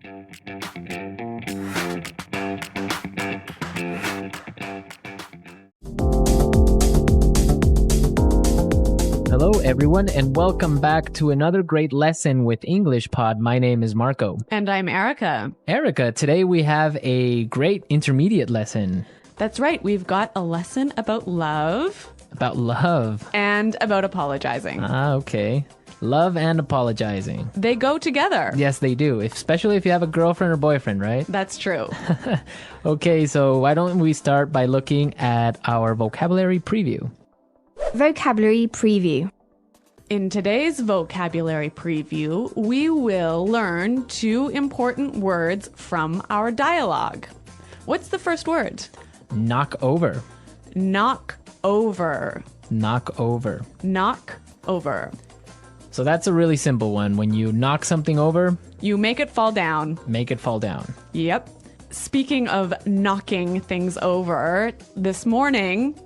Hello, everyone, and welcome back to another great lesson with English Pod. My name is Marco. And I'm Erica. Erica, today we have a great intermediate lesson. That's right. We've got a lesson about love. About love. And about apologizing. Okay. Love and apologizing. They go together. Yes, they do. Especially if you have a girlfriend or boyfriend, right? That's true. Okay, so why don't we start by looking at our vocabulary preview? Vocabulary preview. In today's vocabulary preview, we will learn 2 important words from our dialogue. What's the first word? Knock over. Knock over. Knock over. Knock over. So that's a really simple one. When you knock something over, You make it fall down. make it fall down. Yep. Speaking of knocking things over, this morning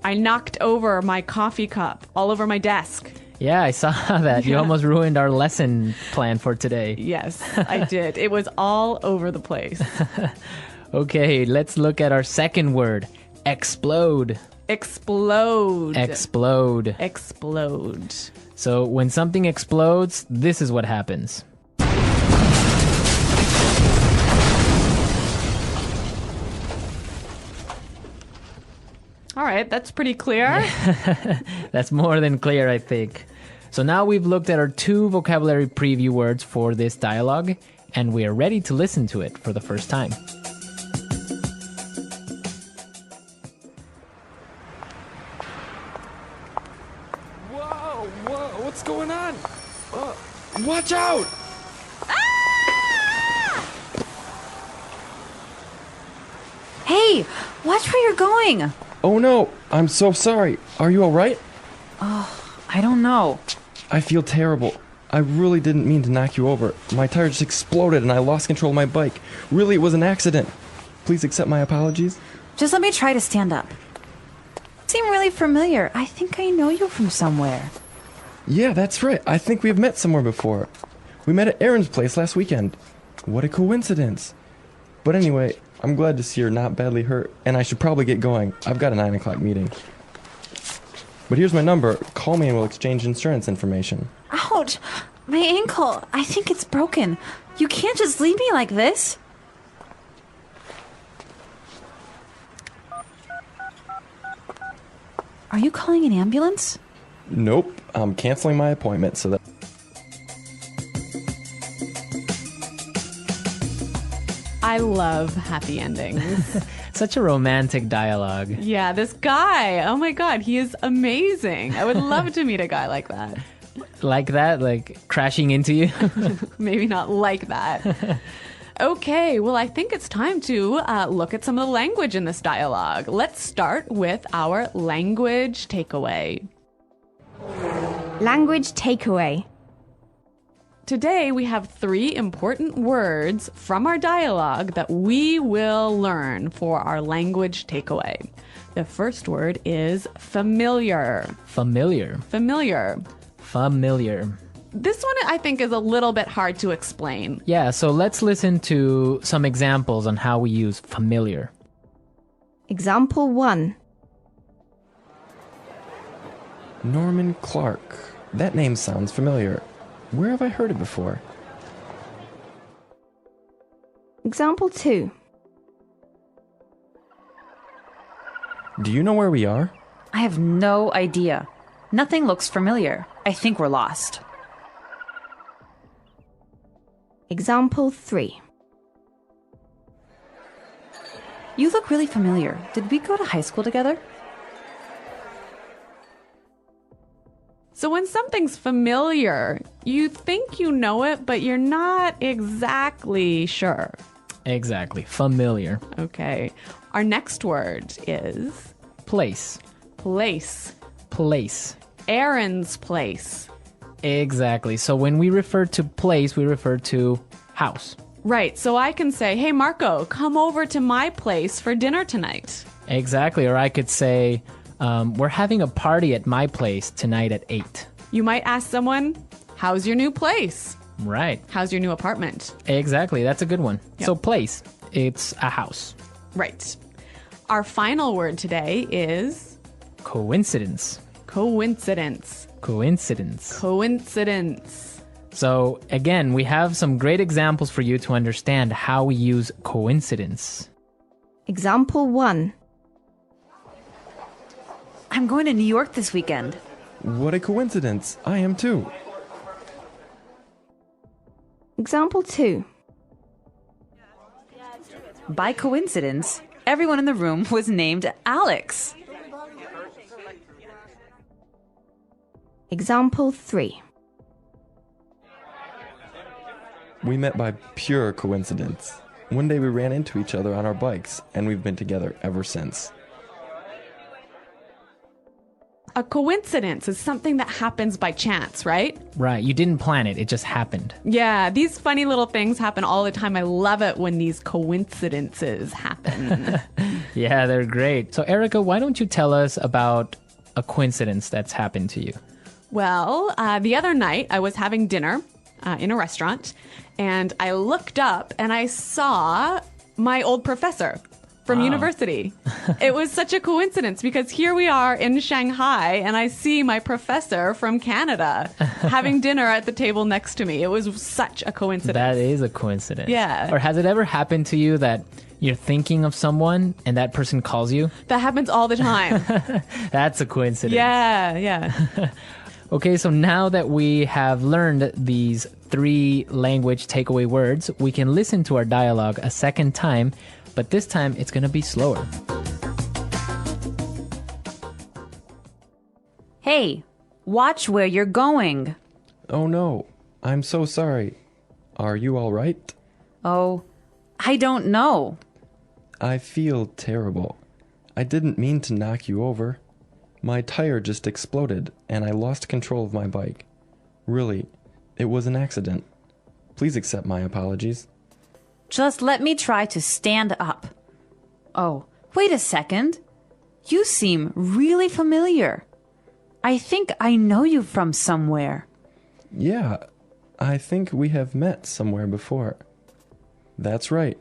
I knocked over my coffee cup all over my desk. Yeah, I saw that. You Yeah. almost ruined our lesson plan for today. Yes, I did. It was all over the place. Okay, let's look at our second word. Explode. Explode. Explode. Explode. So when something explodes, this is what happens. All right, that's pretty clear. That's more than clear, I think. So now we've looked at our 2 vocabulary preview words for this dialogue, and we are ready to listen to it for the first time. Whoa, what's going on? Watch out! Hey, watch where you're going. Oh no, I'm so sorry. Are you alright? I don't know. I feel terrible. I really didn't mean to knock you over. My tire just exploded and I lost control of my bike. Really, it was an accident. Please accept my apologies. Just let me try to stand up. You seem really familiar. I think I know you from somewhere. Yeah, that's right. I think we've met somewhere before. We met at Aaron's place last weekend. What a coincidence. But anyway, I'm glad to see you're not badly hurt, and I should probably get going. I've got a 9 o'clock meeting. But here's my number. Call me and we'll exchange insurance information. Ouch! My ankle. I think it's broken. You can't just leave me like this. Are you calling an ambulance? Nope, I'm canceling my appointment so that... I love happy endings. Such a romantic dialogue. Yeah, this guy. Oh my God, he is amazing. I would love to meet a guy like that. Like that? Like crashing into you? Maybe not like that. Okay, well, I think it's time to look at some of the language in this dialogue. Let's start with our language takeaway. Language takeaway. Today, we have 3 important words from our dialogue that we will learn for our language takeaway. The first word is familiar. Familiar. Familiar. Familiar. This one, I think, is a little bit hard to explain. Yeah, so let's listen to some examples on how we use familiar. Example 1. Norman Clark. That name sounds familiar. Where have I heard it before? Example 2. Do you know where we are? I have no idea. Nothing looks familiar. I think we're lost. Example 3. You look really familiar. Did we go to high school together? So when something's familiar, you think you know it, but you're not exactly sure. Exactly. Familiar. Okay. Our next word is Place. place. Place. Aaron's place. Exactly. So when we refer to place, we refer to house. Right. So I can say, hey, Marco, come over to my place for dinner tonight. Exactly. Or I could say, we're having a party at my place tonight at 8. You might ask someone, how's your new place? Right. How's your new apartment? Exactly. That's a good one. Yep. So place, it's a house. Right. Our final word today is Coincidence. coincidence. Coincidence. Coincidence. So again, we have some great examples for you to understand how we use coincidence. Example 1. I'm going to New York this weekend. What a coincidence. I am too. Example 2. By coincidence, everyone in the room was named Alex. Example 3. We met by pure coincidence. One day we ran into each other on our bikes, and we've been together ever since. A coincidence is something that happens by chance, right? Right. You didn't plan it. It just happened. Yeah, these funny little things happen all the time. I love it when these coincidences happen. Yeah, they're great. So Erica, why don't you tell us about a coincidence that's happened to you? Well, the other night I was having dinner in a restaurant, and I looked up and I saw my old professor from university. It was such a coincidence because here we are in Shanghai and I see my professor from Canada having dinner at the table next to me. It was such a coincidence. That is a coincidence. Yeah. Or has it ever happened to you that you're thinking of someone and that person calls you? That happens all the time. That's a coincidence. Yeah. Okay, so now that we have learned these 3 language takeaway words, we can listen to our dialogue a second time, but this time it's going to be slower. Hey, watch where you're going. Oh no, I'm so sorry. Are you all right? Oh, I don't know. I feel terrible. I didn't mean to knock you over. My tire just exploded and I lost control of my bike. Really, it was an accident. Please accept my apologies. Just let me try to stand up. Oh, wait a second. You seem really familiar. I think I know you from somewhere. Yeah, I think we have met somewhere before. That's right.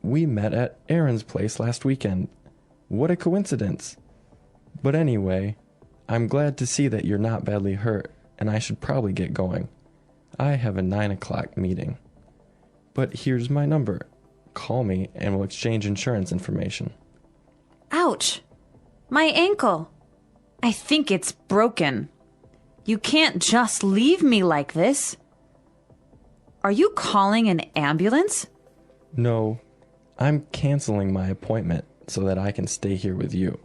We met at Aaron's place last weekend. What a coincidence. But anyway, I'm glad to see that you're not badly hurt, and I should probably get going. I have a 9 o'clock meeting. But here's my number. Call me and we'll exchange insurance information. Ouch! My ankle. I think it's broken. You can't just leave me like this. Are you calling an ambulance? No, I'm canceling my appointment so that I can stay here with you.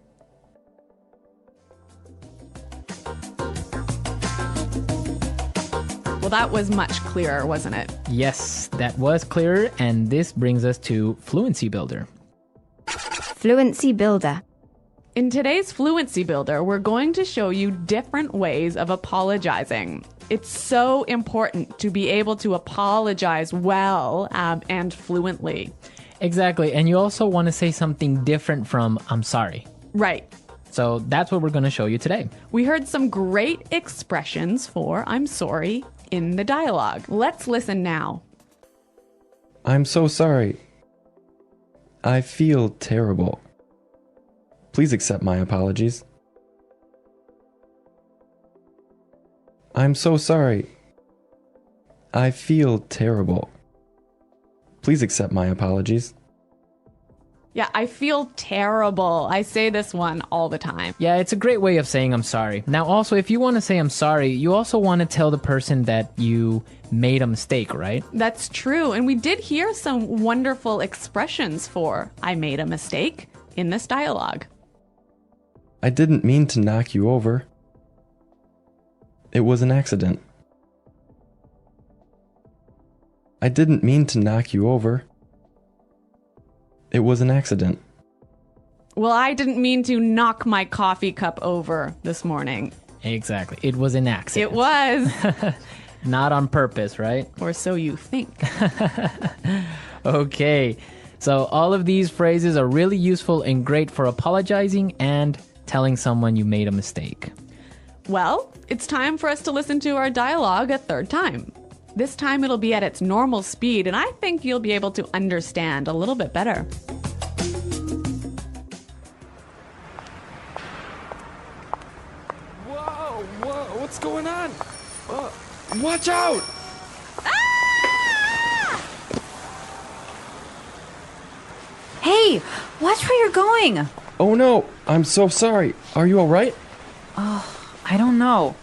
Well, that was much clearer, wasn't it? Yes, that was clearer, and this brings us to Fluency Builder. Fluency Builder. In today's Fluency Builder, we're going to show you different ways of apologizing. It's so important to be able to apologize well and fluently. Exactly, and you also want to say something different from I'm sorry. Right. So that's what we're going to show you today. We heard some great expressions for I'm sorry in the dialogue. Let's listen now. I'm so sorry. I feel terrible. Please accept my apologies. I'm so sorry. I feel terrible. Please accept my apologies. Yeah, I feel terrible. I say this one all the time. Yeah, it's a great way of saying I'm sorry. Now, also, if you want to say I'm sorry, you also want to tell the person that you made a mistake, right? That's true. And we did hear some wonderful expressions for I made a mistake in this dialogue. I didn't mean to knock you over. It was an accident. I didn't mean to knock you over. It was an accident. Well, I didn't mean to knock my coffee cup over this morning. Exactly. It was an accident. It was. Not on purpose, right? Or so you think. Okay. So all of these phrases are really useful and great for apologizing and telling someone you made a mistake. Well, it's time for us to listen to our dialogue a third time. This time it'll be at its normal speed, and I think you'll be able to understand a little bit better. Whoa, what's going on? Watch out! Hey, watch where you're going. Oh no, I'm so sorry. Are you alright? I don't know.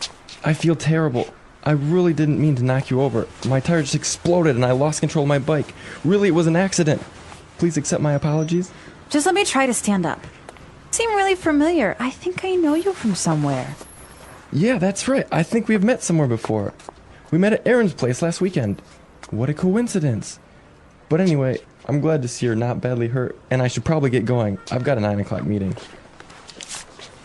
I feel terrible. I really didn't mean to knock you over. My tire just exploded and I lost control of my bike. Really, it was an accident. Please accept my apologies. Just let me try to stand up. You seem really familiar. I think I know you from somewhere. Yeah, that's right. I think we've met somewhere before. We met at Aaron's place last weekend. What a coincidence. But anyway, I'm glad to see you're not badly hurt, and I should probably get going. I've got a 9 o'clock meeting.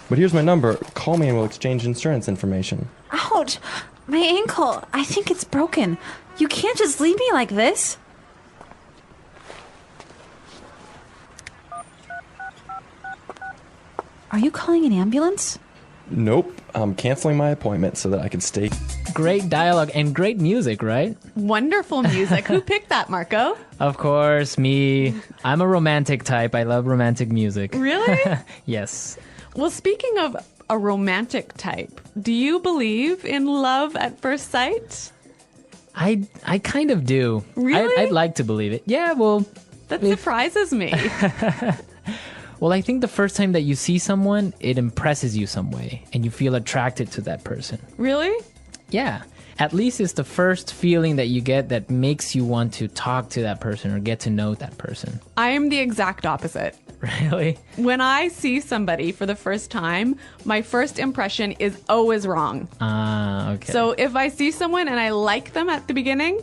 But here's my number. Call me and we'll exchange insurance information. Ouch! My ankle. I think it's broken. You can't just leave me like this. Are you calling an ambulance? Nope, I'm canceling my appointment so that I can stay. Great dialogue and great music, right? Wonderful music. Who picked that, Marco? Of course, me. I'm a romantic type. I love romantic music. Really? Yes. Well, speaking of a romantic type, do you believe in love at first sight? I kind of do. Really? I'd like to believe it. Yeah, well, That surprises me. well, I think the first time that you see someone, it impresses you some way, and you feel attracted to that person. Really? Yeah. At least it's the first feeling that you get that makes you want to talk to that person or get to know that person. I am the exact opposite. Really? When I see somebody for the first time, my first impression is always wrong. Ah, okay. So if I see someone and I like them at the beginning,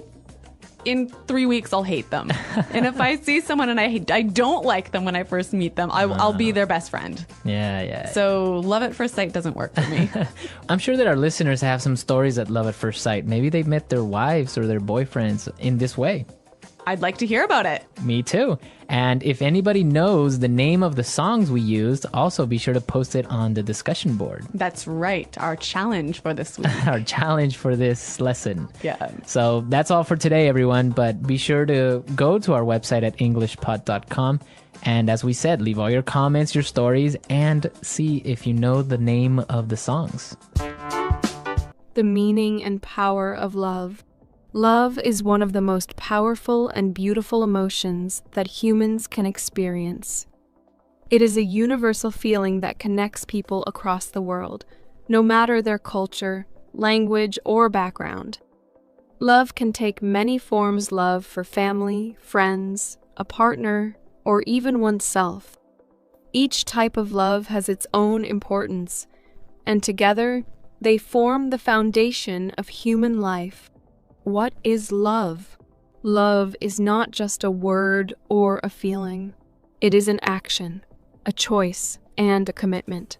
in 3 weeks I'll hate them. And if I see someone and I don't like them when I first meet them, I'll be their best friend. Yeah. So love at first sight doesn't work for me. I'm sure that our listeners have some stories at love at first sight. Maybe they met their wives or their boyfriends in this way. I'd like to hear about it. Me too. And if anybody knows the name of the songs we used, also be sure to post it on the discussion board. That's right. Our challenge for this week. Our challenge for this lesson. Yeah. So that's all for today, everyone. But be sure to go to our website at englishpod.com. And as we said, leave all your comments, your stories, and see if you know the name of the songs. The meaning and power of love. Love is one of the most powerful and beautiful emotions that humans can experience. It is a universal feeling that connects people across the world, no matter their culture, language, or background. Love can take many forms: love for family, friends, a partner, or even oneself. Each type of love has its own importance, and together they form the foundation of human life. What is love? Love is not just a word or a feeling. It is an action, a choice, and a commitment.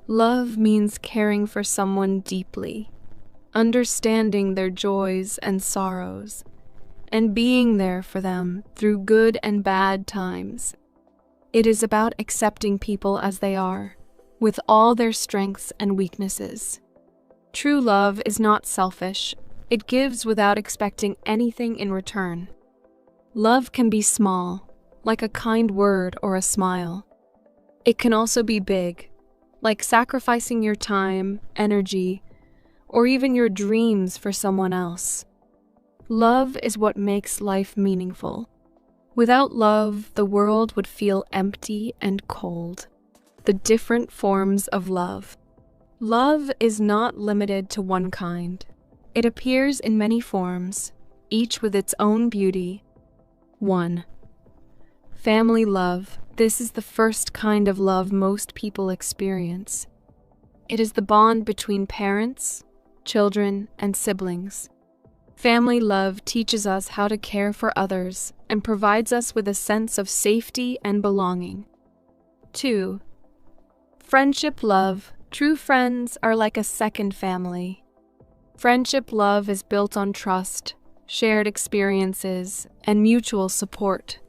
Love means caring for someone deeply, understanding their joys and sorrows, and being there for them through good and bad times. It is about accepting people as they are, with all their strengths and weaknesses. True love is not selfish. It gives without expecting anything in return. Love can be small, like a kind word or a smile. It can also be big, like sacrificing your time, energy, or even your dreams for someone else. Love is what makes life meaningful. Without love, the world would feel empty and cold. The different forms of love. Love is not limited to one kind. It appears in many forms, each with its own beauty. 1. Family love. This is the first kind of love most people experience. It is the bond between parents, children, and siblings. Family love teaches us how to care for others and provides us with a sense of safety and belonging. 2. Friendship love. True friends are like a second family. Friendship love is built on trust, shared experiences, and mutual support.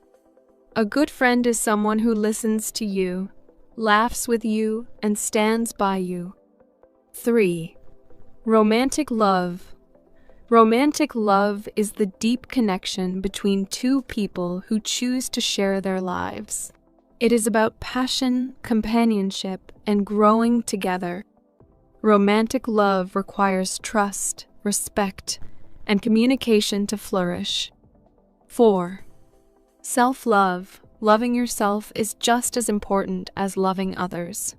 A good friend is someone who listens to you, laughs with you, and stands by you. 3. Romantic love. Romantic love is the deep connection between two people who choose to share their lives. It is about passion, companionship, and growing together. Romantic love requires trust, respect, and communication to flourish. 4. Self-love. Loving yourself is just as important as loving others.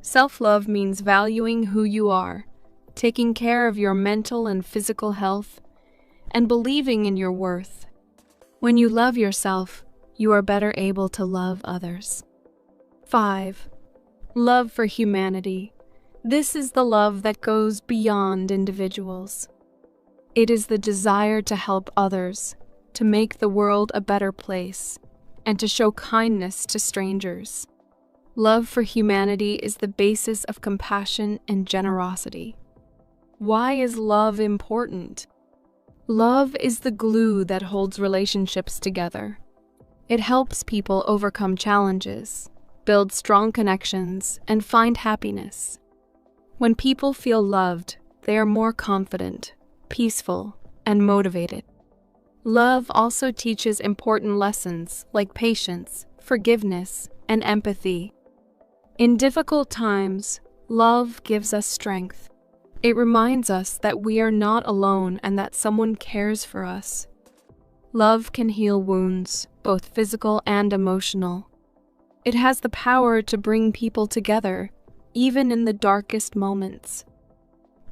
Self-love means valuing who you are, taking care of your mental and physical health, and believing in your worth. When you love yourself, you are better able to love others. 5. Love for humanity. This is the love that goes beyond individuals. It is the desire to help others, to make the world a better place, and to show kindness to strangers. Love for humanity is the basis of compassion and generosity. Why is love important? Love is the glue that holds relationships together. It helps people overcome challenges, build strong connections, and find happiness. When people feel loved, they are more confident, peaceful, and motivated. Love also teaches important lessons like patience, forgiveness, and empathy. In difficult times, love gives us strength. It reminds us that we are not alone and that someone cares for us. Love can heal wounds, both physical and emotional. It has the power to bring people together, even in the darkest moments.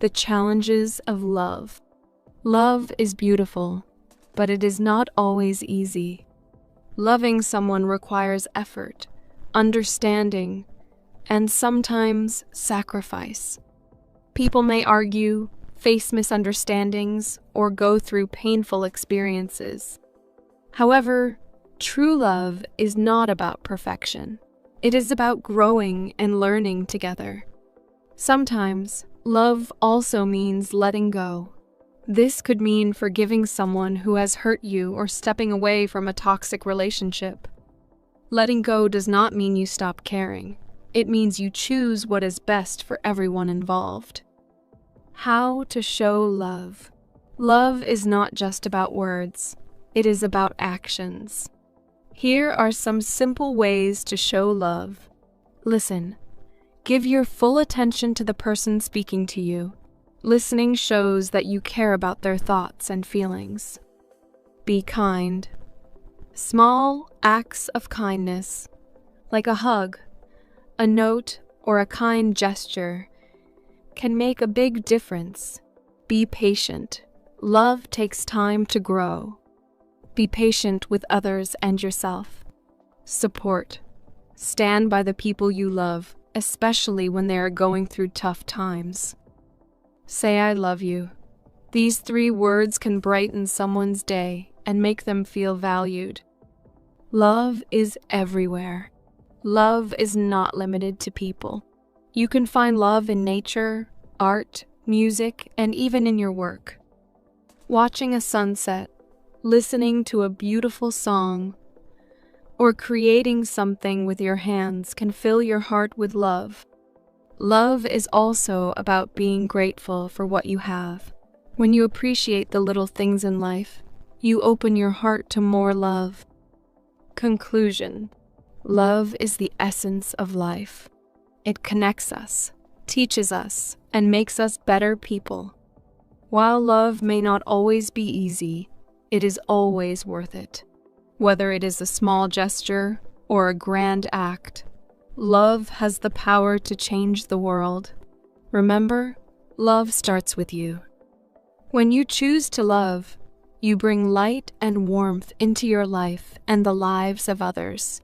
The challenges of love. Love is beautiful, but it is not always easy. Loving someone requires effort, understanding, and sometimes sacrifice. People may argue, face misunderstandings, or go through painful experiences. However, true love is not about perfection. It is about growing and learning together. Sometimes, love also means letting go. This could mean forgiving someone who has hurt you or stepping away from a toxic relationship. Letting go does not mean you stop caring. It means you choose what is best for everyone involved. How to show love. Love is not just about words. It is about actions. Here are some simple ways to show love. Listen. Give your full attention to the person speaking to you. Listening shows that you care about their thoughts and feelings. Be kind. Small acts of kindness, like a hug, a note, or a kind gesture, can make a big difference. Be patient. Love takes time to grow. Be patient with others and yourself. Support. Stand by the people you love, especially when they are going through tough times. Say I love you. These 3 words can brighten someone's day and make them feel valued. Love is everywhere. Love is not limited to people. You can find love in nature, art, music, and even in your work. Watching a sunset, listening to a beautiful song, or creating something with your hands can fill your heart with love. Love is also about being grateful for what you have. When you appreciate the little things in life, you open your heart to more love. Conclusion. Love is the essence of life. It connects us, teaches us, and makes us better people. While love may not always be easy, it is always worth it. Whether it is a small gesture or a grand act, love has the power to change the world. Remember, love starts with you. When you choose to love, you bring light and warmth into your life and the lives of others.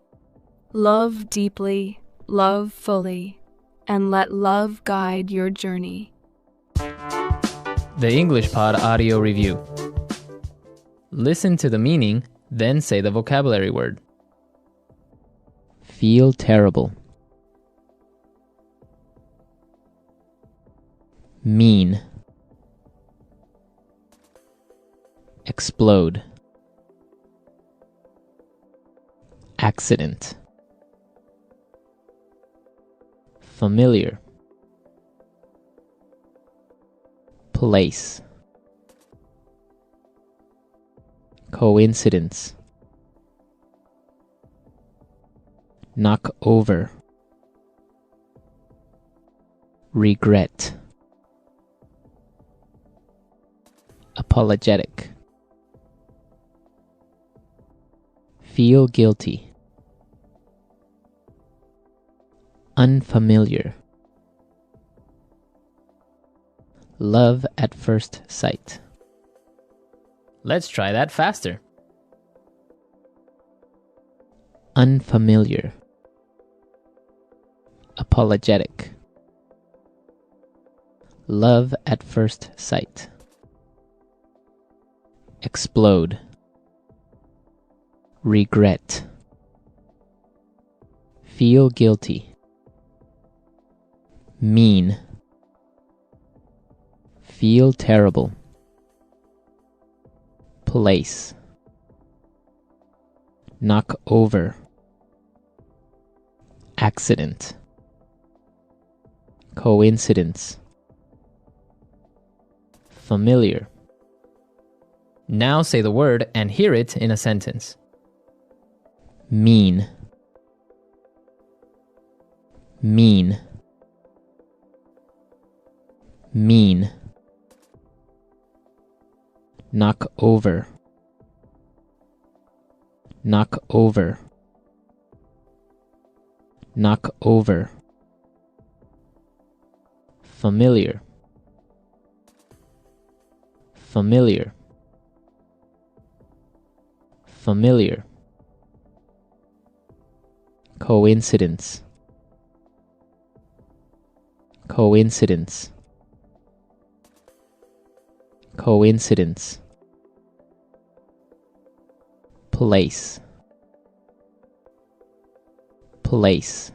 Love deeply, love fully, and let love guide your journey. The English Pod Audio Review. Listen to the meaning, then say the vocabulary word. Feel terrible. Mean. Explode. Accident. Familiar. Place. Coincidence. Knock over. Regret. Apologetic. Feel guilty. Unfamiliar. Love at first sight. Let's try that faster. Unfamiliar. Apologetic. Love at first sight. Explode. Regret. Feel guilty. Mean. Feel terrible. Place. Knock over. Accident. Coincidence. Familiar. Now say the word and hear it in a sentence. Mean. Mean. Mean. Knock over. Knock over. Knock over. Familiar. Familiar. Familiar. Coincidence. Coincidence. Coincidence. Place. Place.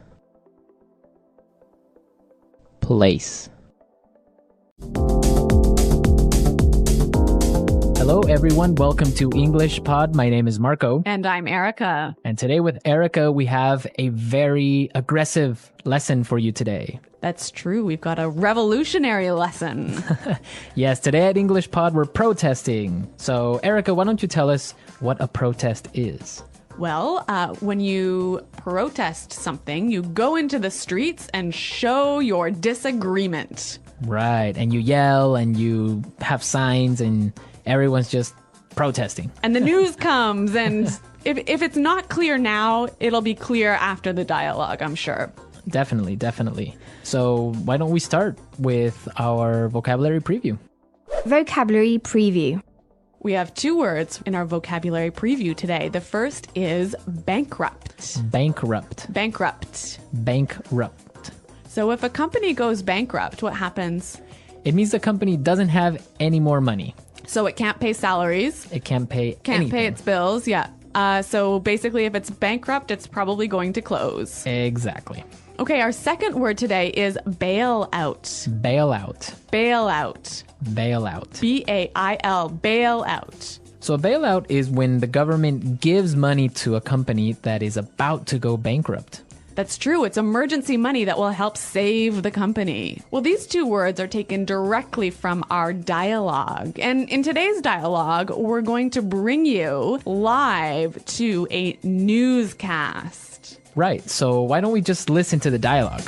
Place. Hello, everyone. Welcome to English Pod. My name is Marco. And I'm Erica. And today with Erica, we have a very aggressive lesson for you today. That's true. We've got a revolutionary lesson. Yes, today at English Pod, we're protesting. So, Erica, why don't you tell us what a protest is? Well, when you protest something, you go into the streets and show your disagreement. Right. And you yell and you have signs and everyone's just protesting. And the news comes, and if it's not clear now, it'll be clear after the dialogue, I'm sure. Definitely, definitely. So why don't we start with our vocabulary preview? Vocabulary preview. We have two words in our vocabulary preview today. The first is bankrupt. Bankrupt. Bankrupt. Bankrupt. So if a company goes bankrupt, what happens? It means the company doesn't have any more money. So it can't pay salaries. It can't pay Can't anything. pay its bills, yeah. So basically, if it's bankrupt, it's probably going to close. Exactly. Okay, our second word today is bailout. Bailout. Bailout. Bailout. B-A-I-L. Bailout. So a bailout is when the government gives money to a company that is about to go bankrupt. That's true. It's emergency money that will help save the company. Well, these two words are taken directly from our dialogue. And in today's dialogue, we're going to bring you live to a newscast. Right. So why don't we just listen to the dialogue?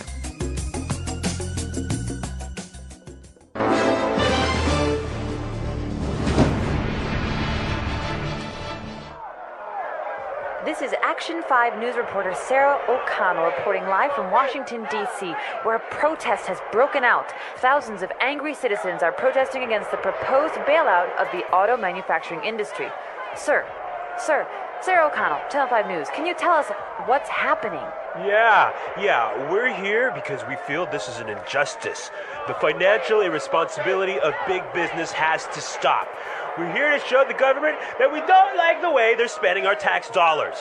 This is Action 5 news reporter Sarah O'Connell reporting live from Washington, D.C., where a protest has broken out. Thousands of angry citizens are protesting against the proposed bailout of the auto manufacturing industry. Sir, Sarah O'Connell, Channel 5 News, can you tell us what's happening? Yeah, we're here because we feel this is an injustice. The financial irresponsibility of big business has to stop. We're here to show the government that we don't like the way they're spending our tax dollars.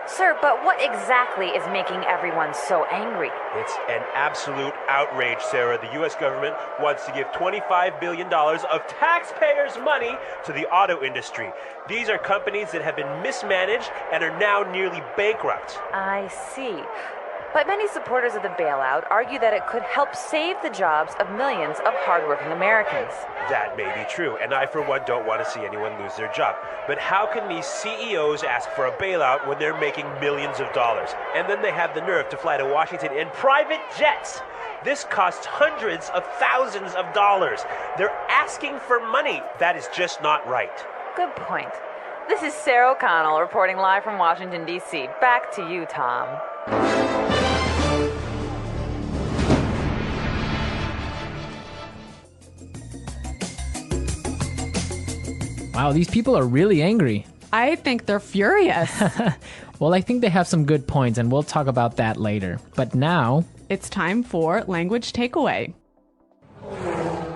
Sir, but what exactly is making everyone so angry? It's an absolute outrage, Sarah. The U.S. government wants to give $25 billion of taxpayers' money to the auto industry. These are companies that have been mismanaged and are now nearly bankrupt. I see. But many supporters of the bailout argue that it could help save the jobs of millions of hardworking Americans. That may be true, and I, for one, don't want to see anyone lose their job. But how can these CEOs ask for a bailout when they're making millions of dollars? And then they have the nerve to fly to Washington in private jets. This costs hundreds of thousands of dollars. They're asking for money. That is just not right. Good point. This is Sarah O'Connell reporting live from Washington, D.C. Back to you, Tom. Wow, these people are really angry. I think they're furious. Well, I think they have some good points, and we'll talk about that later. But now, It's time for language takeaway.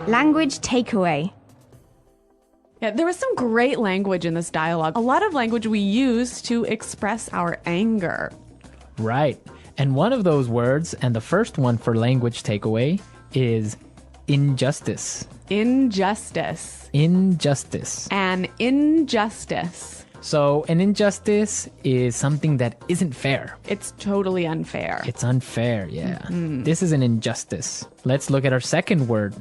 Language takeaway. Yeah, there was some great language in this dialogue. A lot of language we use to express our anger. right. And one of those words, and the first one for language takeaway, is injustice. Injustice. Injustice. An injustice. So, an injustice is something that isn't fair. It's totally unfair. It's unfair, yeah. This is an injustice. Let's look at our second word,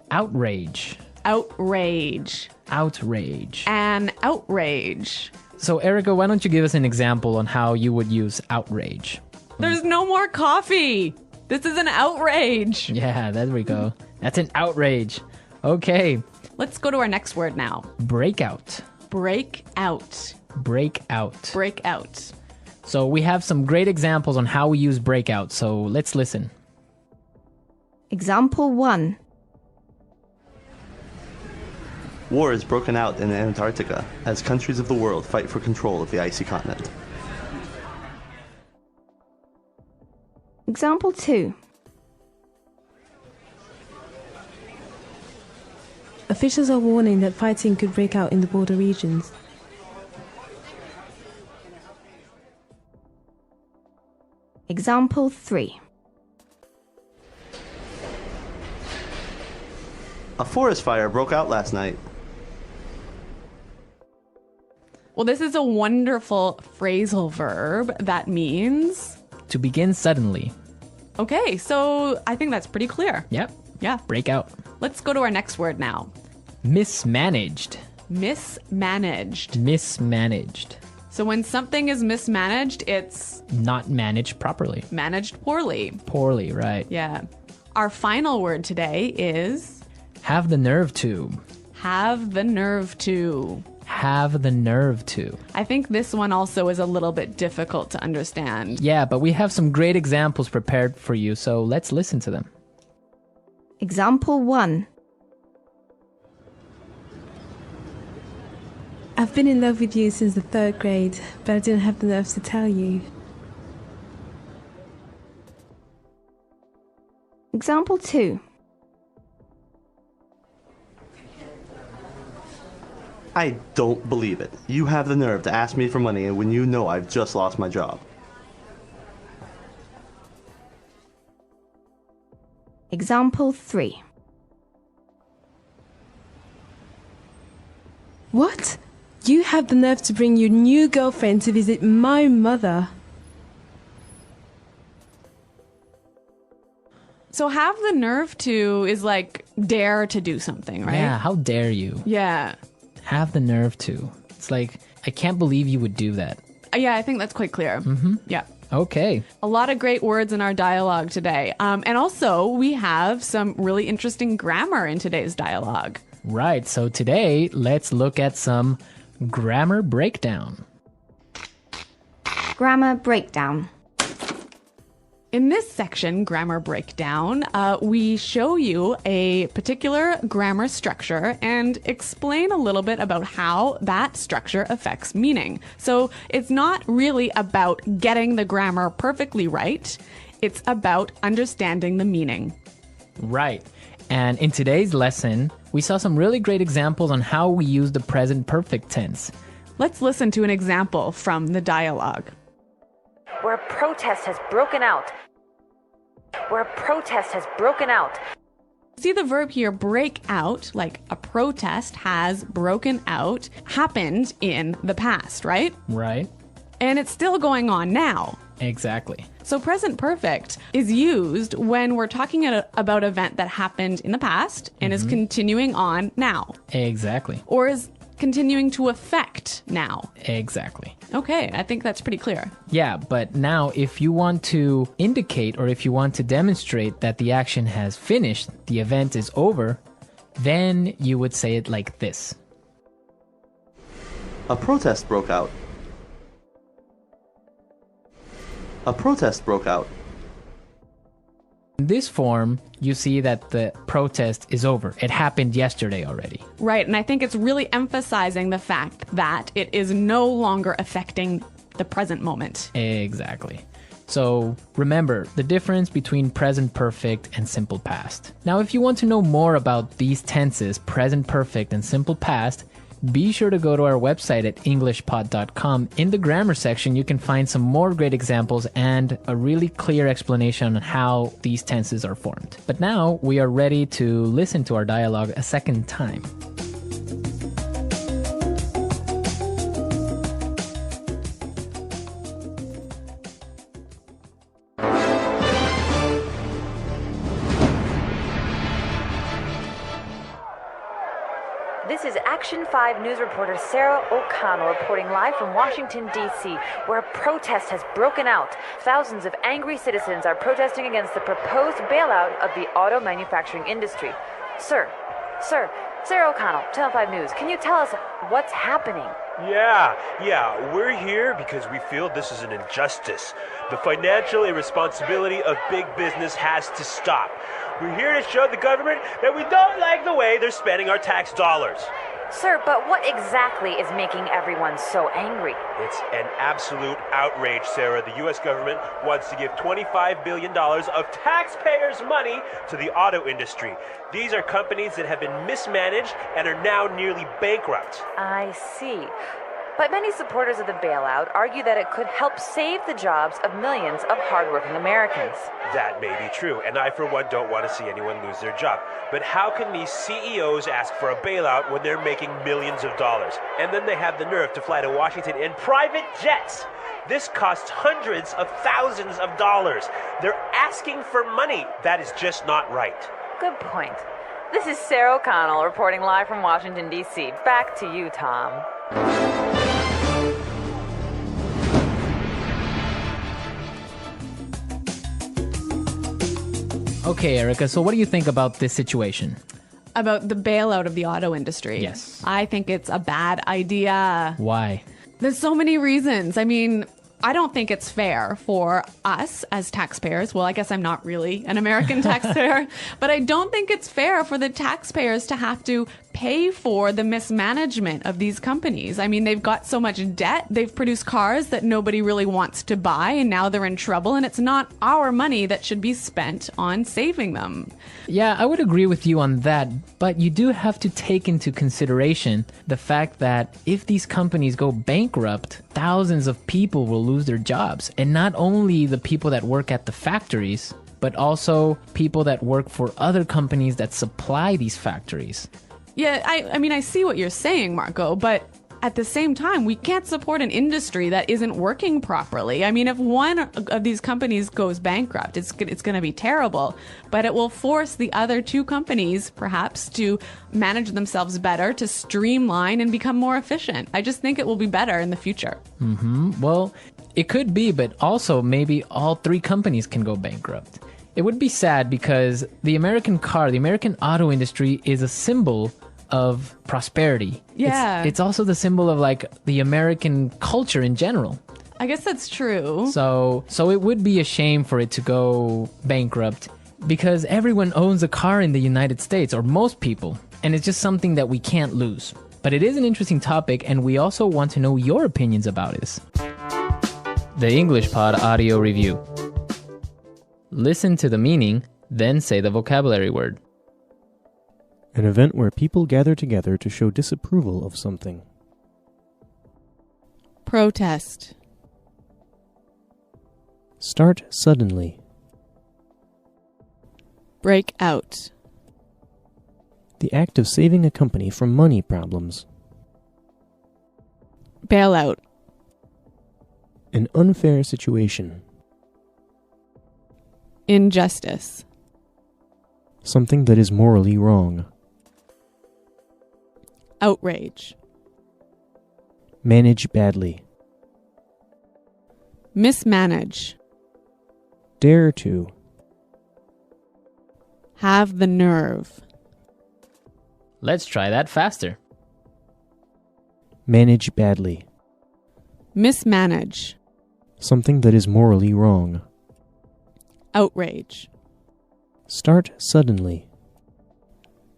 outrage. Outrage. Outrage. An outrage. So, Erica, why don't you give us an example on how you would use outrage? There's no more coffee. This is an outrage. Yeah, there we go. That's an outrage. Okay, Let's go to our next word now. breakout. Break out. Break out. Break out. So we have some great examples on how we use breakout, so let's listen. Example 1. War has broken out in Antarctica as countries of the world fight for control of the icy continent. Example 2. Officials are warning that fighting could break out in the border regions. Example 3. A forest fire broke out last night. Well, this is a wonderful phrasal verb that means... To begin suddenly. Okay, so I think that's pretty clear. Yep. Yeah. Breakout. Let's go to our next word now. Mismanaged. Mismanaged. Mismanaged. So when something is mismanaged, it's Not managed properly. managed poorly. Poorly, right. Yeah. Our final word today is Have the nerve to. have the nerve to. Have the nerve to. I think this one also is a little bit difficult to understand. Yeah, but we have some great examples prepared for you, so let's listen to them. Example 1. I've been in love with you since the 3rd grade, but I didn't have the nerves to tell you. Example 2. I don't believe it. You have the nerve to ask me for money when you know I've just lost my job. Example 3. What? You have the nerve to bring your new girlfriend to visit my mother. So have the nerve to is like dare to do something, right? Yeah, how dare you? Yeah. Have the nerve to. It's like, I can't believe you would do that. Yeah, I think that's quite clear. Mm-hmm. Yeah. Okay. A lot of great words in our dialogue today. And also, we have some really interesting grammar in today's dialogue. Right, so today, let's look at some grammar breakdown. Grammar breakdown. In this section, grammar breakdown, we show you a particular grammar structure and explain a little bit about how that structure affects meaning. So it's not really about getting the grammar perfectly right. It's about understanding the meaning. Right. And in today's lesson, we saw some really great examples on how we use the present perfect tense. Let's listen to an example from the dialogue. Where a protest has broken out. Where a protest has broken out. See the verb here, break out, like a protest has broken out, happened in the past, right? Right. And it's still going on now. Exactly. So present perfect is used when we're talking about an event that happened in the past and is continuing on now. Exactly. Or is continuing to affect now. Exactly. Okay, I think that's pretty clear. Yeah, but now if you want to indicate or if you want to demonstrate that the action has finished, the event is over, then you would say it like this. A protest broke out. A protest broke out. In this form, you see that the protest is over. It happened yesterday already. Right, and I think it's really emphasizing the fact that it is no longer affecting the present moment. Exactly. So remember the difference between present perfect and simple past. Now, if you want to know more about these tenses, present perfect and simple past, be sure to go to our website at englishpod.com. In the grammar section, you can find some more great examples and a really clear explanation on how these tenses are formed. But now we are ready to listen to our dialogue a second time. This is Action 5 News reporter Sarah O'Connell reporting live from Washington, D.C., where a protest has broken out. Thousands of angry citizens are protesting against the proposed bailout of the auto manufacturing industry. Sir, Sarah O'Connell, Channel 5 News, can you tell us what's happening? Yeah, we're here because we feel this is an injustice. The financial irresponsibility of big business has to stop. We're here to show the government that we don't like the way they're spending our tax dollars. Sir, but what exactly is making everyone so angry? It's an absolute outrage, Sarah. The U.S. government wants to give $25 billion of taxpayers' money to the auto industry. These are companies that have been mismanaged and are now nearly bankrupt. I see. But many supporters of the bailout argue that it could help save the jobs of millions of hardworking Americans. That may be true, and I, for one, don't want to see anyone lose their job. But how can these CEOs ask for a bailout when they're making millions of dollars? And then they have the nerve to fly to Washington in private jets. This costs hundreds of thousands of dollars. They're asking for money. That is just not right. Good point. This is Sarah O'Connell reporting live from Washington, D.C. Back to you, Tom. Okay, Erica, so what do you think about this situation? About the bailout of the auto industry. Yes. I think it's a bad idea. Why? There's so many reasons. I mean, I don't think it's fair for us as taxpayers. Well, I guess I'm not really an American taxpayer, but I don't think it's fair for the taxpayers to have to pay for the mismanagement of these companies. I mean, they've got so much debt. They've produced cars that nobody really wants to buy, and now they're in trouble, and it's not our money that should be spent on saving them. Yeah, I would agree with you on that, but you do have to take into consideration the fact that if these companies go bankrupt, thousands of people will lose their jobs. And not only the people that work at the factories, but also people that work for other companies that supply these factories. Yeah, I mean, I see what you're saying, Marco, but at the same time, we can't support an industry that isn't working properly. I mean, if one of these companies goes bankrupt, it's going to be terrible, but it will force the other two companies, perhaps, to manage themselves better, to streamline and become more efficient. I just think it will be better in the future. Well, it could be, but also maybe all three companies can go bankrupt. It would be sad because the American auto industry is a symbol of prosperity. Yeah. It's also the symbol of like the American culture in general. I guess that's true. So it would be a shame for it to go bankrupt because everyone owns a car in the United States, or most people, and it's just something that we can't lose. But it is an interesting topic, and we also want to know your opinions about this. The English Pod Audio Review. Listen to the meaning, then say the vocabulary word. An event where people gather together to show disapproval of something. Protest. Start suddenly. Break out. The act of saving a company from money problems. Bailout. An unfair situation. Injustice. Something that is morally wrong. Outrage. Manage badly. Mismanage. Dare to. Have the nerve. Let's try that faster. Manage badly. Mismanage. Something that is morally wrong. Outrage. Start suddenly.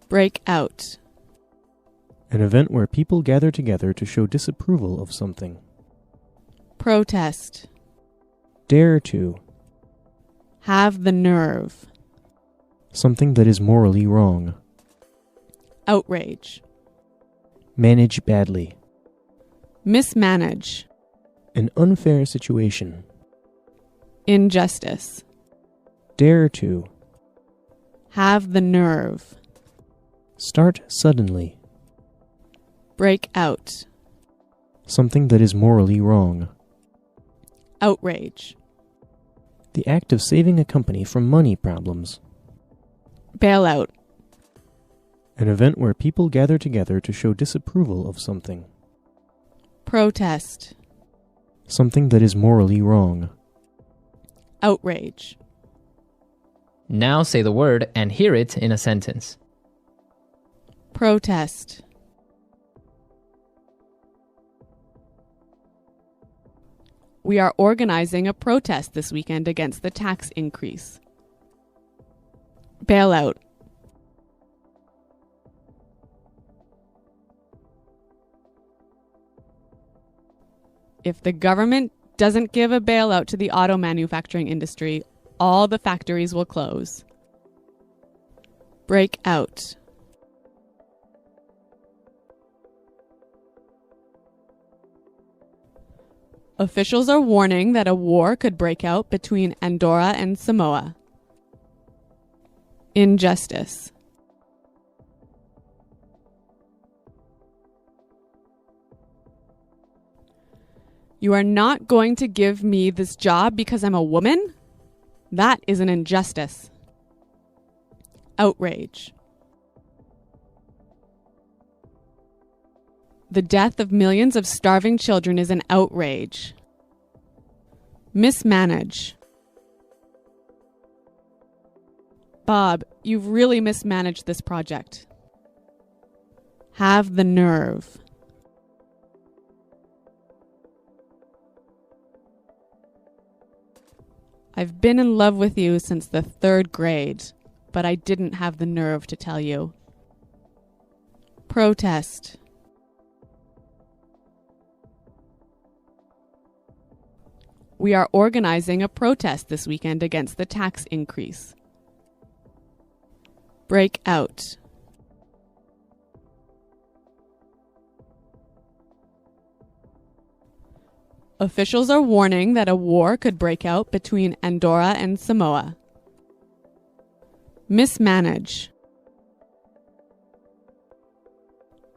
Break out. An event where people gather together to show disapproval of something. Protest. Dare to. Have the nerve. Something that is morally wrong. Outrage. Manage badly. Mismanage. An unfair situation. Injustice. Dare to. Have the nerve. Start suddenly. Break out. Something that is morally wrong. Outrage. The act of saving a company from money problems. Bailout. An event where people gather together to show disapproval of something. Protest. Something that is morally wrong. Outrage. Now say the word and hear it in a sentence. Protest. We are organizing a protest this weekend against the tax increase. Bailout. If the government doesn't give a bailout to the auto manufacturing industry, all the factories will close. Break out. Officials are warning that a war could break out between Andorra and Samoa. Injustice. You are not going to give me this job because I'm a woman? That is an injustice. Outrage. The death of millions of starving children is an outrage. Mismanage. Bob, you've really mismanaged this project. Have the nerve. I've been in love with you since the 3rd grade, but I didn't have the nerve to tell you. Protest. We are organizing a protest this weekend against the tax increase. Break out. Officials are warning that a war could break out between Andorra and Samoa. Mismanage.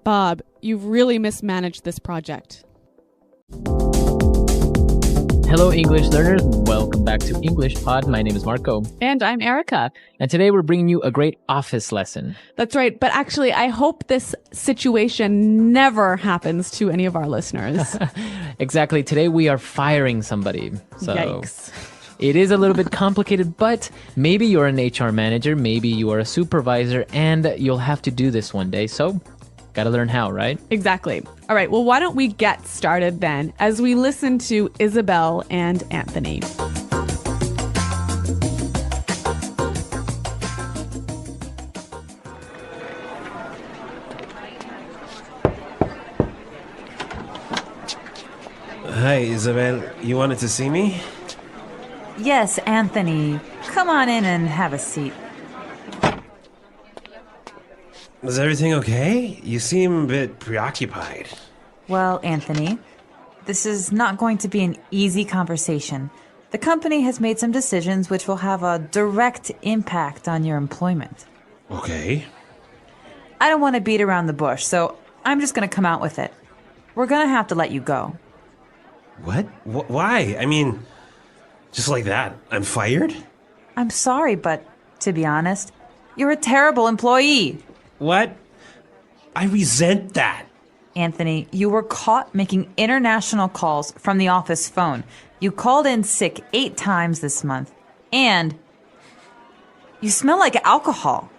Bob, you've really mismanaged this project. Hello, English learners. Welcome back to English Pod. My name is Marco. And I'm Erica. And today we're bringing you a great office lesson. That's right. But actually, I hope this situation never happens to any of our listeners. Exactly. Today we are firing somebody. So Yikes. It is a little bit complicated, but maybe you're an HR manager, maybe you are a supervisor, and you'll have to do this one day. So gotta learn how, right? Exactly. All right. Well, why don't we get started then as we listen to Isabel and Anthony. Hi, Isabel. You wanted to see me? Yes, Anthony. Come on in and have a seat. Is everything okay? You seem a bit preoccupied. Well, Anthony, this is not going to be an easy conversation. The company has made some decisions which will have a direct impact on your employment. Okay. I don't want to beat around the bush, so I'm just going to come out with it. We're going to have to let you go. What? Why? I mean, just like that, I'm fired? I'm sorry, but to be honest, you're a terrible employee. What? I resent that. Anthony, you were caught making international calls from the office phone. You called in sick 8 times this month. And you smell like alcohol.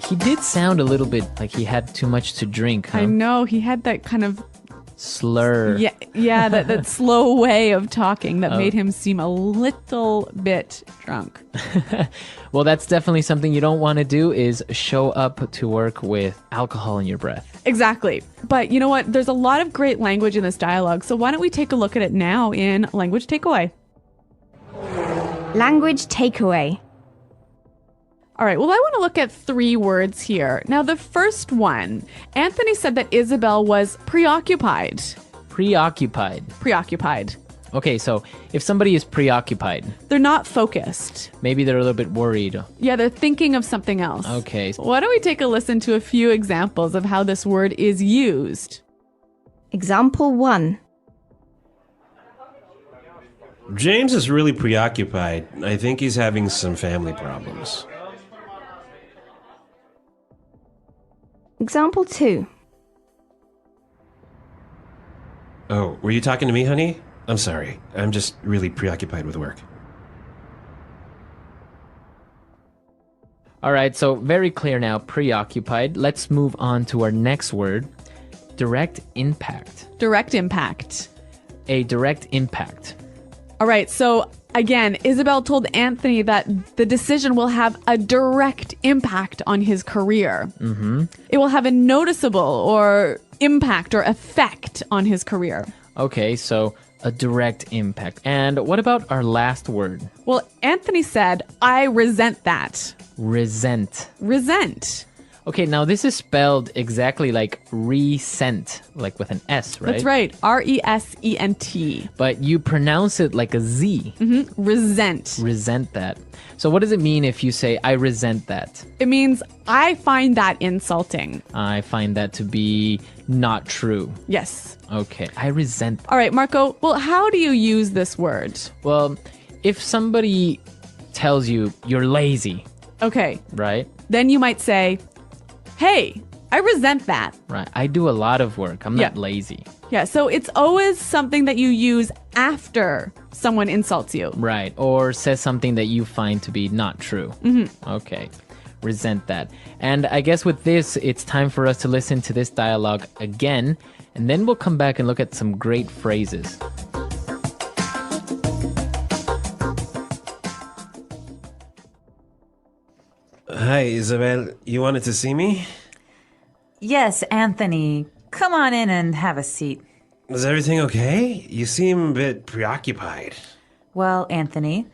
He did sound a little bit like he had too much to drink, huh? I know, he had that kind of slur. Yeah, that slow way of talking that Oh. made him seem a little bit drunk. Well, that's definitely something you don't want to do, is show up to work with alcohol in your breath. Exactly. But you know what? There's a lot of great language in this dialogue, so why don't we take a look at it now in Language Takeaway? Language takeaway. All right, well, I want to look at 3 words here. Now, the first one, Anthony said that Isabel was preoccupied. Preoccupied. Preoccupied. Okay, so if somebody is preoccupied, They're not focused. maybe they're a little bit worried. Yeah, they're thinking of something else. Okay. Why don't we take a listen to a few examples of how this word is used? Example 1. James is really preoccupied. I think he's having some family problems. Example 2. Oh, were you talking to me, honey? I'm sorry. I'm just really preoccupied with work. All right, so very clear now, preoccupied. Let's move on to our next word, direct impact. Direct impact. A direct impact. All right, so again, Isabel told Anthony that the decision will have a direct impact on his career. Mm-hmm. It will have a noticeable or impact or effect on his career. Okay, so a direct impact. And what about our last word? Well, Anthony said, I resent that. Resent. Resent. Okay, now this is spelled exactly like resent, like with an S, right? That's right. R-E-S-E-N-T. But you pronounce it like a Z. Mm-hmm. Resent. Resent that. So what does it mean if you say, I resent that? It means I find that insulting. I find that to be not true. Yes. Okay, I resent that. All right, Marco, well, how do you use this word? Well, if somebody tells you you're lazy, Okay, right? then you might say, hey, I resent that. Right. I do a lot of work. I'm not lazy. Yeah, so it's always something that you use after someone insults you. Right. Or says something that you find to be not true. Mm-hmm. Okay. Resent that. And I guess with this, it's time for us to listen to this dialogue again, and then we'll come back and look at some great phrases. Hi, Isabel. You wanted to see me? Yes, Anthony. Come on in and have a seat. Is everything okay? You seem a bit preoccupied. Well, Anthony,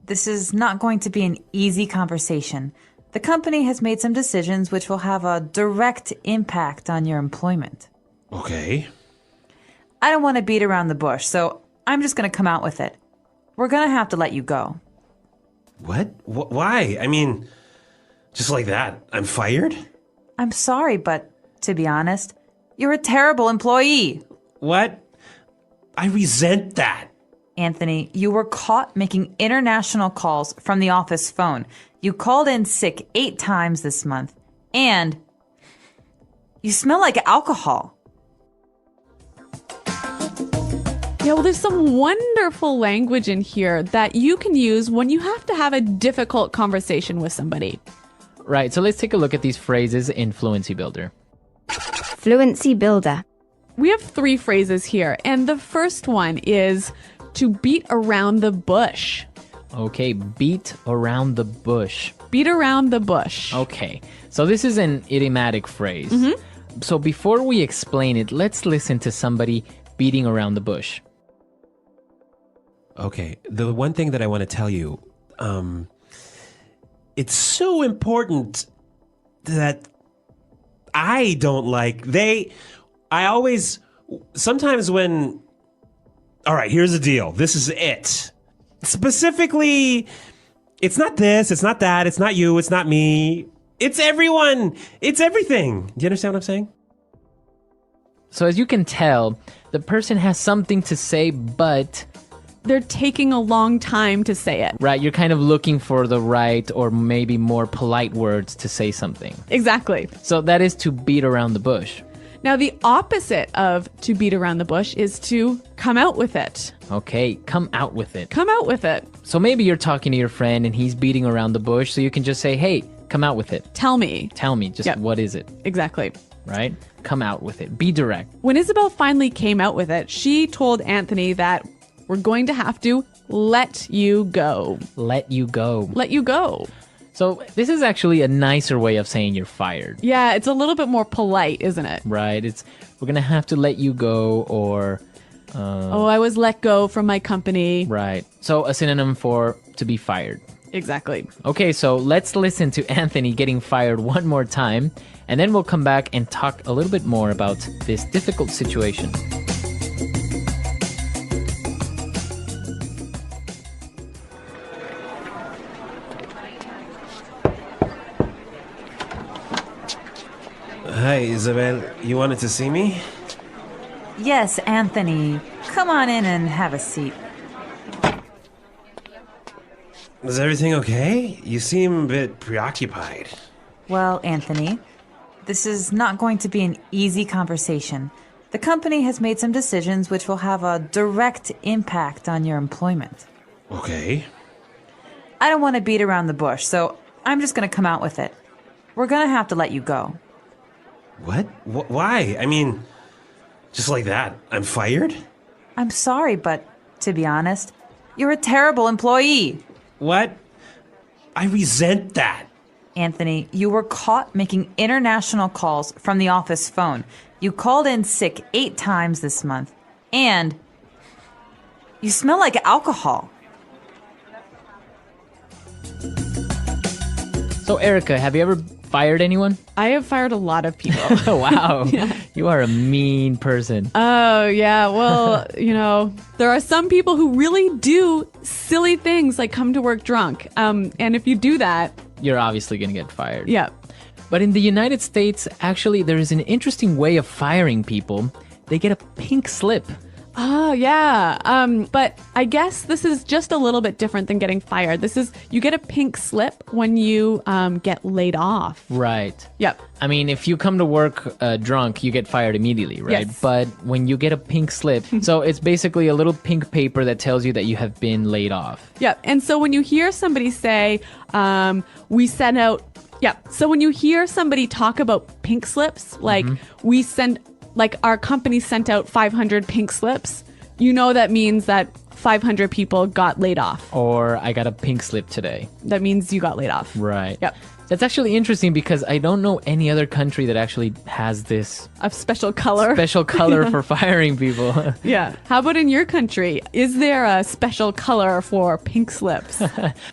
this is not going to be an easy conversation. The company has made some decisions which will have a direct impact on your employment. Okay. I don't want to beat around the bush, so I'm just going to come out with it. We're going to have to let you go. What? Why? I mean, just like that, I'm fired? I'm sorry, but to be honest, you're a terrible employee. What? I resent that. Anthony, you were caught making international calls from the office phone. You called in sick 8 times this month. And you smell like alcohol. Yeah, well, there's some wonderful language in here that you can use when you have to have a difficult conversation with somebody. Right. So let's take a look at these phrases in Fluency Builder. Fluency builder. We have 3 phrases here, and the first one is to beat around the bush. Okay, beat around the bush. Beat around the bush. Okay, so this is an idiomatic phrase. Mm-hmm. So before we explain it, let's listen to somebody beating around the bush. Okay, the one thing that I want to tell you, it's so important that I don't like, sometimes when, all right, here's the deal. This is it. Specifically, it's not this, it's not that, it's not you, it's not me. It's everyone. It's everything. Do you understand what I'm saying? So as you can tell, the person has something to say, but they're taking a long time to say it. Right, you're kind of looking for the right or maybe more polite words to say something. Exactly. So that is to beat around the bush. Now, the opposite of to beat around the bush is to come out with it. Okay, come out with it. Come out with it. So maybe you're talking to your friend and he's beating around the bush, so you can just say, hey, come out with it. Tell me. Tell me, just what is it? Exactly. Right? Come out with it. Be direct. When Isabel finally came out with it, she told Anthony that we're going to have to let you go. Let you go. Let you go. So this is actually a nicer way of saying you're fired. Yeah, it's a little bit more polite, isn't it? Right. We're going to have to let you go, or... I was let go from my company. Right. So a synonym for to be fired. Exactly. Okay, so let's listen to Anthony getting fired one more time, and then we'll come back and talk a little bit more about this difficult situation. Hi, Isabel. You wanted to see me? Yes, Anthony. Come on in and have a seat. Is everything okay? You seem a bit preoccupied. Well, Anthony, this is not going to be an easy conversation. The company has made some decisions which will have a direct impact on your employment. Okay. I don't want to beat around the bush, so I'm just going to come out with it. We're going to have to let you go. What? Why? I mean, just like that, I'm fired? I'm sorry, but to be honest, you're a terrible employee. What? I resent that. Anthony, you were caught making international calls from the office phone. You called in sick 8 times this month. And you smell like alcohol. So, Erica, have you ever fired anyone? I have fired a lot of people. Oh, wow. Yeah. You are a mean person. Oh, yeah. Well, there are some people who really do silly things like come to work drunk. And if you do that, you're obviously going to get fired. Yeah. But in the United States, actually, there is an interesting way of firing people. They get a pink slip. Oh, yeah. But I guess this is just a little bit different than getting fired. You get a pink slip when you get laid off. Right. Yep. I mean, if you come to work drunk, you get fired immediately, right? Yes. But when you get a pink slip, so it's basically a little pink paper that tells you that you have been laid off. Yep. And so when you hear somebody say, we sent out, so when you hear somebody talk about pink slips, like our company sent out 500 pink slips, that means that 500 people got laid off. Or I got a pink slip today. That means you got laid off. Right. Yep. That's actually interesting because I don't know any other country that actually has this a special color for firing people. Yeah. How about in your country? Is there a special color for pink slips?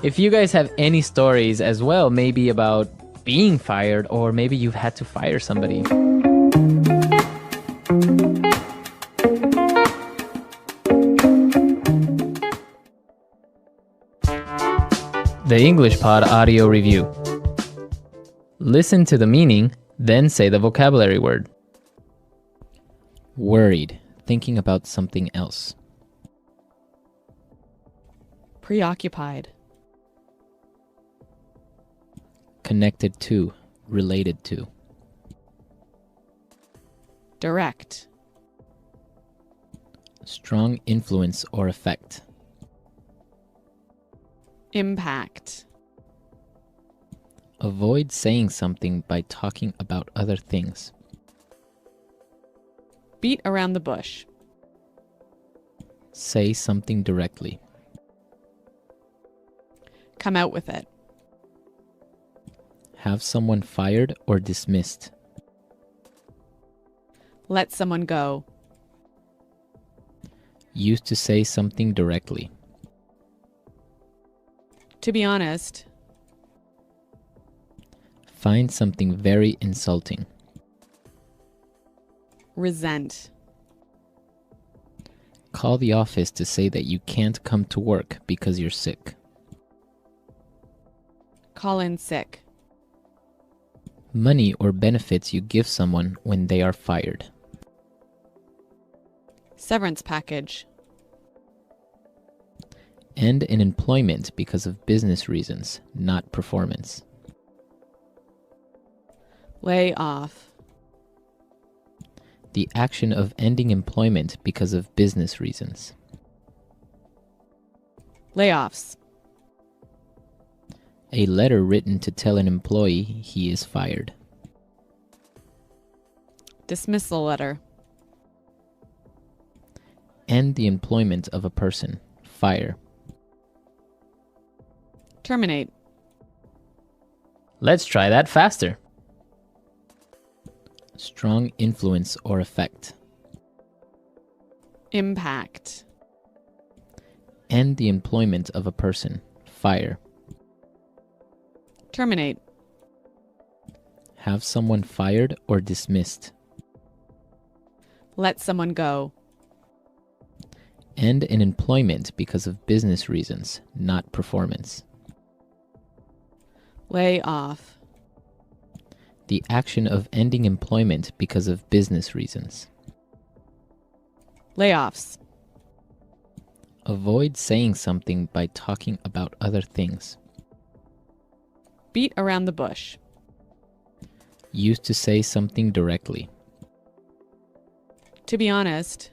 If you guys have any stories as well, maybe about being fired, or maybe you've had to fire somebody. The English Pod Audio Review. Listen to the meaning, then say the vocabulary word. Worried, thinking about something else. Preoccupied. Connected to, related to. Direct. Strong influence or effect. Impact. Avoid saying something by talking about other things. Beat around the bush. Say something directly. Come out with it. Have someone fired or dismissed. Let someone go. Use to say something directly. To be honest. Find something very insulting. Resent. Call the office to say that you can't come to work because you're sick. Call in sick. Money or benefits you give someone when they are fired. Severance package. End in employment because of business reasons, not performance. Lay off. The action of ending employment because of business reasons. Layoffs. A letter written to tell an employee he is fired. Dismissal letter. End the employment of a person. Fire. Terminate. Let's try that faster. Strong influence or effect. Impact. End the employment of a person. Fire. Terminate. Have someone fired or dismissed. Let someone go. End in employment because of business reasons, not performance. Lay off. The action of ending employment because of business reasons. Layoffs. Avoid saying something by talking about other things. Beat around the bush. Use to say something directly. To be honest.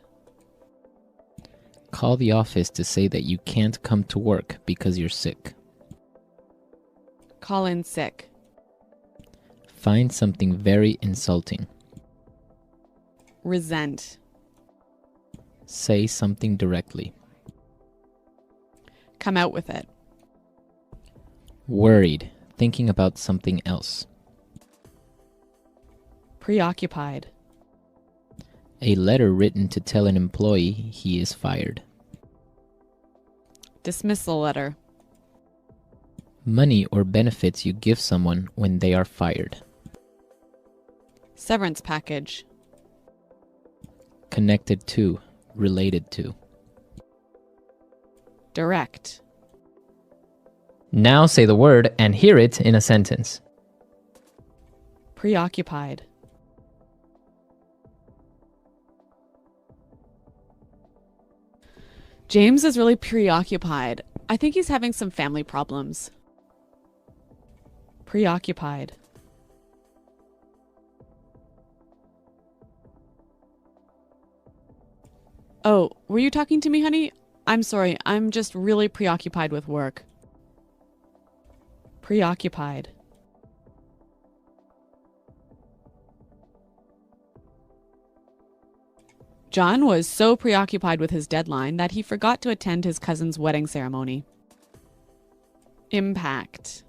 Call the office to say that you can't come to work because you're sick. Call in sick. Find something very insulting. Resent. Say something directly. Come out with it. Worried, thinking about something else. Preoccupied. A letter written to tell an employee he is fired. Dismissal letter. Money or benefits you give someone when they are fired. Severance package. Connected to, related to. Direct. Now say the word and hear it in a sentence. Preoccupied. James is really preoccupied. I think he's having some family problems. Preoccupied. Oh, were you talking to me, honey? I'm sorry, I'm just really preoccupied with work. Preoccupied. John was so preoccupied with his deadline that he forgot to attend his cousin's wedding ceremony. Impact.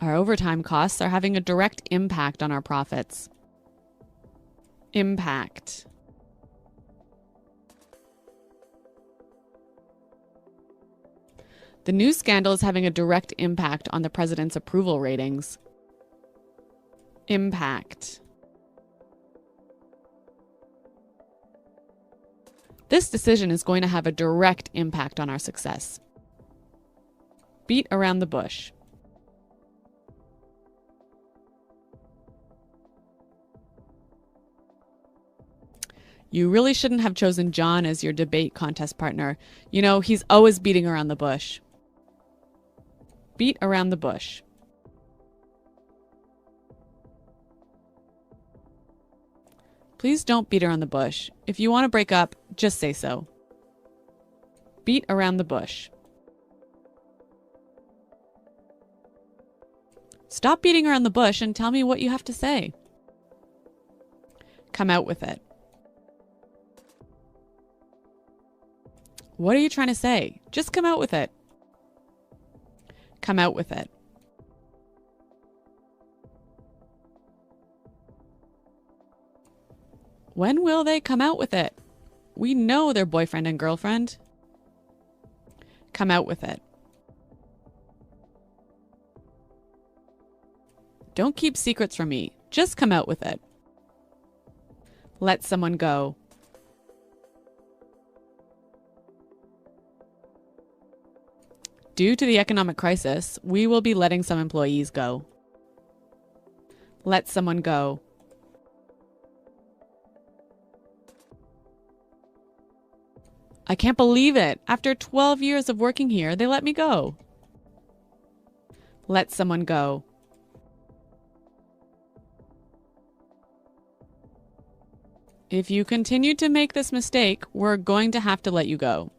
Our overtime costs are having a direct impact on our profits. Impact. The news scandal is having a direct impact on the president's approval ratings. Impact. This decision is going to have a direct impact on our success. Beat around the bush. You really shouldn't have chosen John as your debate contest partner. You know, he's always beating around the bush. Beat around the bush. Please don't beat around the bush. If you want to break up, just say so. Beat around the bush. Stop beating around the bush and tell me what you have to say. Come out with it. What are you trying to say? Just come out with it. Come out with it. When will they come out with it? We know they're boyfriend and girlfriend. Come out with it. Don't keep secrets from me. Just come out with it. Let someone go. Due to the economic crisis, we will be letting some employees go. Let someone go. I can't believe it. After 12 years of working here, they let me go. Let someone go. If you continue to make this mistake, we're going to have to let you go.